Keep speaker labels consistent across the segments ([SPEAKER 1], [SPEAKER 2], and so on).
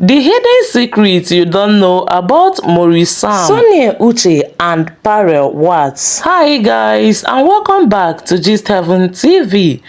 [SPEAKER 1] The hidden secrets you don't know about Maurice Sam, Sonia Uche and Pearl Wats. Hi guys, and welcome back to Gist Heaven TV.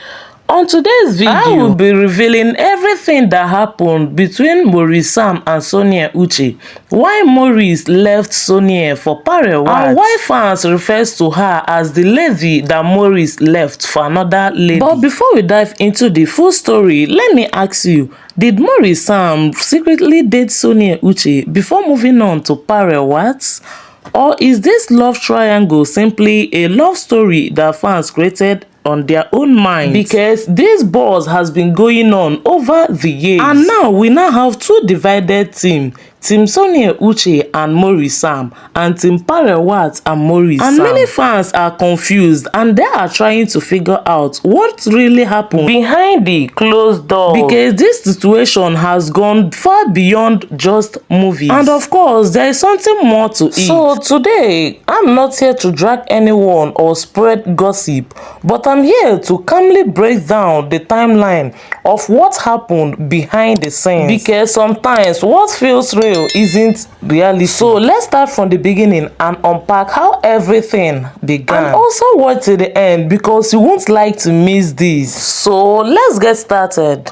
[SPEAKER 1] On today's video, I will be revealing everything that happened between Maurice Sam and Sonia Uche, why Maurice left Sonia for Pearl Wats, and why fans refers to her as the lady that Maurice left for another lady. But before we dive into the full story, let me ask you, did Maurice Sam secretly date Sonia Uche before moving on to Pearl Wats? Or is this love triangle simply a love story that fans created on their own minds? Because this buzz has been going on over the years, and now we have two divided teams. Team Sonia Uche and Maurice Sam, and Team Pearl Wats and Maurice Sam. And many fans are confused and they are trying to figure out what really happened behind the closed door. Because this situation has gone far beyond just movies. And of course, there is something more to it. So today, I'm not here to drag anyone or spread gossip, but I'm here to calmly break down the timeline of what happened behind the scenes. Because sometimes what feels real isn't reality. So let's start from the beginning and unpack how everything began, and also watch to the end because you won't like to miss this. So let's get started.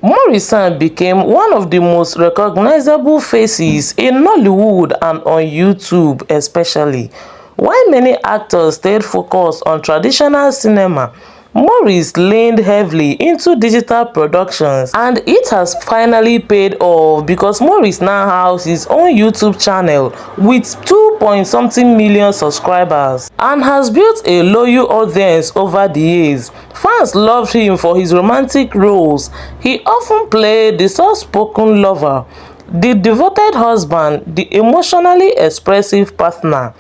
[SPEAKER 1] Maurice Sam became one of the most recognizable faces in Nollywood and on YouTube especially. While many actors stayed focused on traditional cinema, Maurice leaned heavily into digital productions, and it has finally paid off because Maurice now has his own YouTube channel with 2-point-something million subscribers and has built a loyal audience over the years. Fans loved him for his romantic roles. He often played the soft-spoken lover, the devoted husband, the emotionally expressive partner.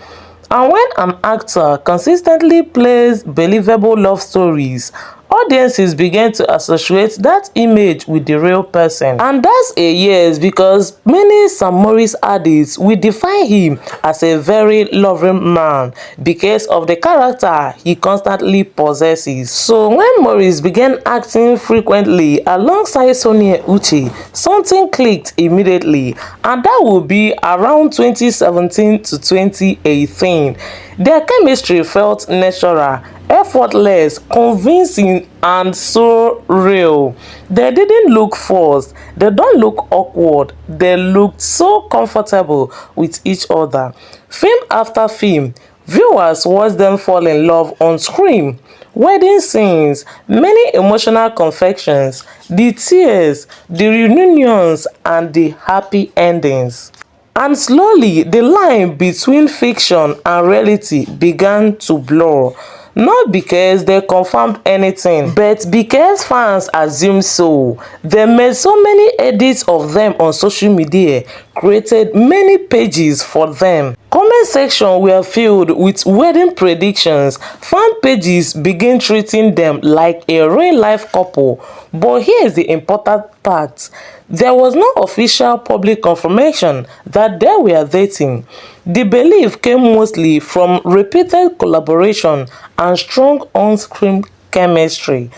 [SPEAKER 1] And when an actor consistently plays believable love stories, audiences begin to associate that image with the real person. And that's a yes, because many Sam Maurice addicts will define him as a very loving man because of the character he constantly possesses. So when Maurice began acting frequently alongside Sonia Uche, something clicked immediately, and that would be around 2017 to 2018. Their chemistry felt natural, effortless, convincing, and so real. They didn't look forced, they don't look awkward, they looked so comfortable with each other. Film after film, viewers watched them fall in love on screen. Wedding scenes, many emotional confessions, the tears, the reunions, and the happy endings. And slowly, the line between fiction and reality began to blur. Not because they confirmed anything, but because fans assumed so. They made so many edits of them on social media, created many pages for them. Comment sections were filled with wedding predictions. Fan pages began treating them like a real-life couple. But here's the important part. There was no official public confirmation that they were dating. The belief came mostly from repeated collaboration and strong on-screen chemistry.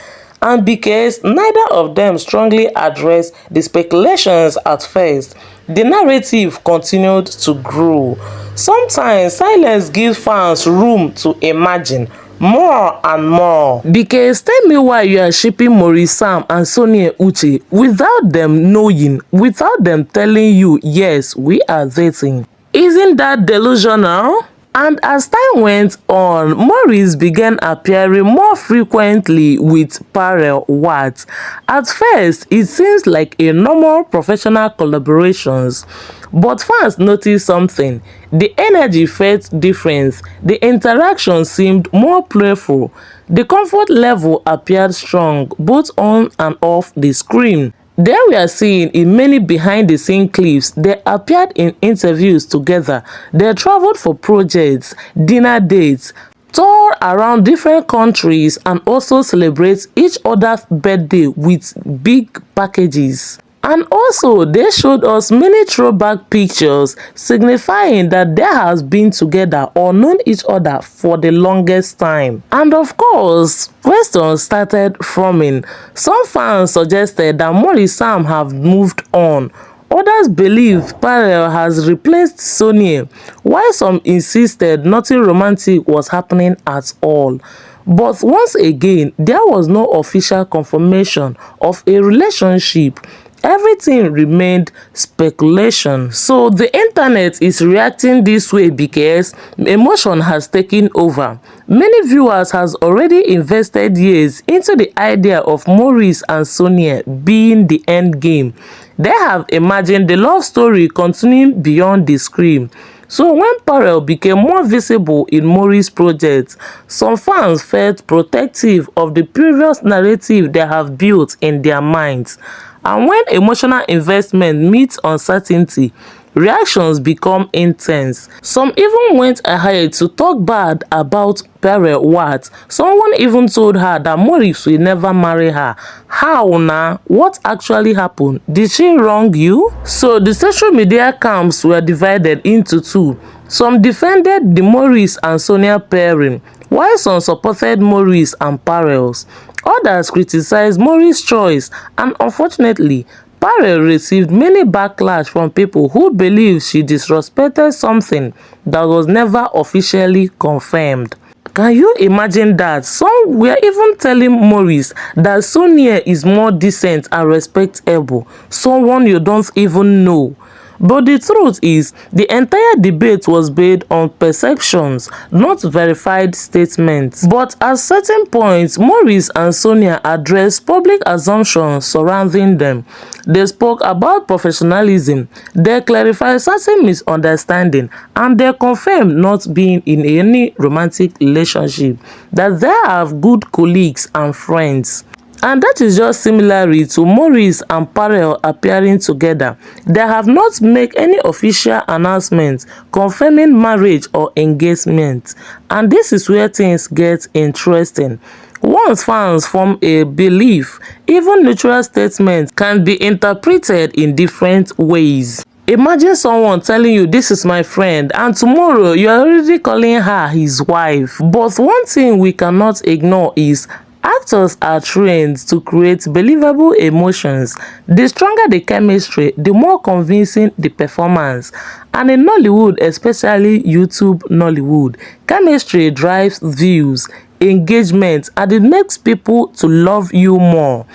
[SPEAKER 1] And because neither of them strongly addressed the speculations at first, the narrative continued to grow. Sometimes silence gives fans room to imagine more and more. Because tell me why you are shipping Maurice Sam and Sonia Uche without them knowing, without them telling you, yes, we are dating. Isn't that delusional? And as time went on, Maurice began appearing more frequently with Pearl Wats. At first, it seems like a normal professional collaborations, but fans noticed something. The energy felt different, the interaction seemed more playful, the comfort level appeared strong both on and off the screen. They were seen in many behind-the-scenes clips. They appeared in interviews together. They traveled for projects, dinner dates, toured around different countries, and also celebrate each other's birthday with big packages. And also, they showed us many throwback pictures signifying that they have been together or known each other for the longest time. And of course, questions started forming. Some fans suggested that Maurice Sam have moved on. Others believe Pearl has replaced Sonia, while some insisted nothing romantic was happening at all. But once again, there was no official confirmation of a relationship. Everything remained speculation. So the internet is reacting this way because emotion has taken over. Many viewers has already invested years into the idea of Maurice and Sonia being the end game. They have imagined the love story continuing beyond the screen. So when Pearl became more visible in Maurice's project, some fans felt protective of the previous narrative they have built in their minds. And when emotional investment meets uncertainty, reactions become intense. Some even went ahead to talk bad about Pearl Wats. Someone even told her that Maurice will never marry her. How now? What actually happened? Did she wrong you? So the social media camps were divided into two. Some defended the Maurice and Sonia pairing, while some supported Maurice and Pearl's. Others criticized Maurice's choice, and unfortunately, Pearl received many backlash from people who believe she disrespected something that was never officially confirmed. Can you imagine that? Some were even telling Maurice that Sonia is more decent and respectable, someone you don't even know. But the truth is, the entire debate was based on perceptions, not verified statements. But at certain points, Maurice and Sonia addressed public assumptions surrounding them. They spoke about professionalism, they clarified certain misunderstandings, and they confirmed not being in any romantic relationship, that they have good colleagues and friends. And that is just similarly to Maurice and Pearl appearing together. They have not made any official announcement confirming marriage or engagement. And this is where things get interesting. Once fans form a belief, even neutral statements can be interpreted in different ways. Imagine someone telling you this is my friend and tomorrow you are already calling her his wife. But one thing we cannot ignore is actors are trained to create believable emotions. The stronger the chemistry, the more convincing the performance. And in Nollywood, especially YouTube Nollywood, chemistry drives views, engagement, and it makes people to love you more.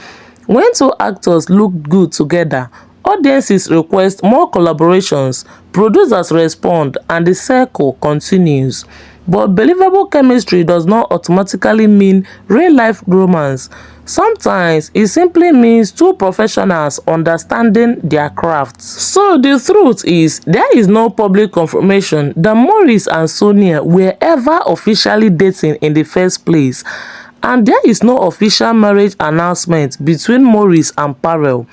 [SPEAKER 1] When two actors look good together, audiences request more collaborations, producers respond, and the circle continues. But believable chemistry does not automatically mean real-life romance. Sometimes it simply means two professionals understanding their crafts. So the truth is, there is no public confirmation that Maurice and Sonia were ever officially dating in the first place. And there is no official marriage announcement between Maurice and Pearl.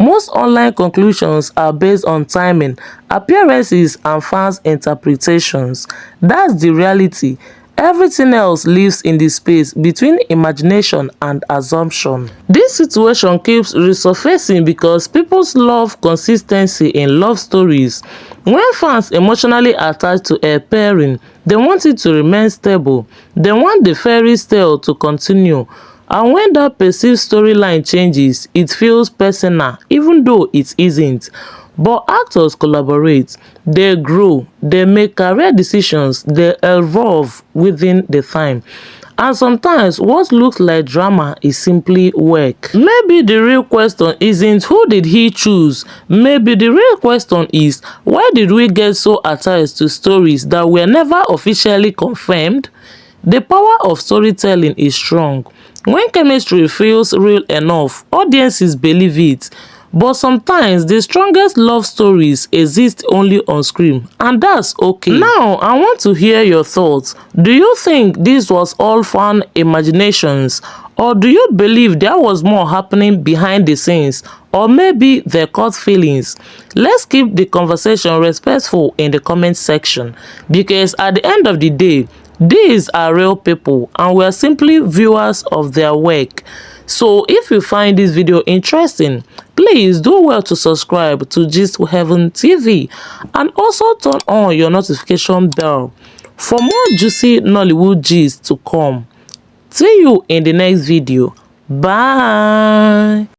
[SPEAKER 1] Most online conclusions are based on timing, appearances, and fans' interpretations. That's the reality. Everything else lives in the space between imagination and assumption. This situation keeps resurfacing because people love consistency in love stories. When fans emotionally attach to a pairing, they want it to remain stable. They want the fairy tale to continue. And when that perceived storyline changes, it feels personal, even though it isn't. But actors collaborate, they grow, they make career decisions, they evolve within the time. And sometimes what looks like drama is simply work. Maybe the real question isn't who did he choose? Maybe the real question is why did we get so attached to stories that were never officially confirmed? The power of storytelling is strong. When chemistry feels real enough, audiences believe it. But sometimes the strongest love stories exist only on screen, and that's okay. Now, I want to hear your thoughts. Do you think this was all fan imaginations? Or do you believe there was more happening behind the scenes? Or maybe they caught feelings? Let's keep the conversation respectful in the comment section. Because at the end of the day, these are real people and we are simply viewers of their work. So if you find this video interesting, please do well to subscribe to Gist Heaven TV and also turn on your notification bell for more juicy Nollywood gist to come. See you in the next video. Bye.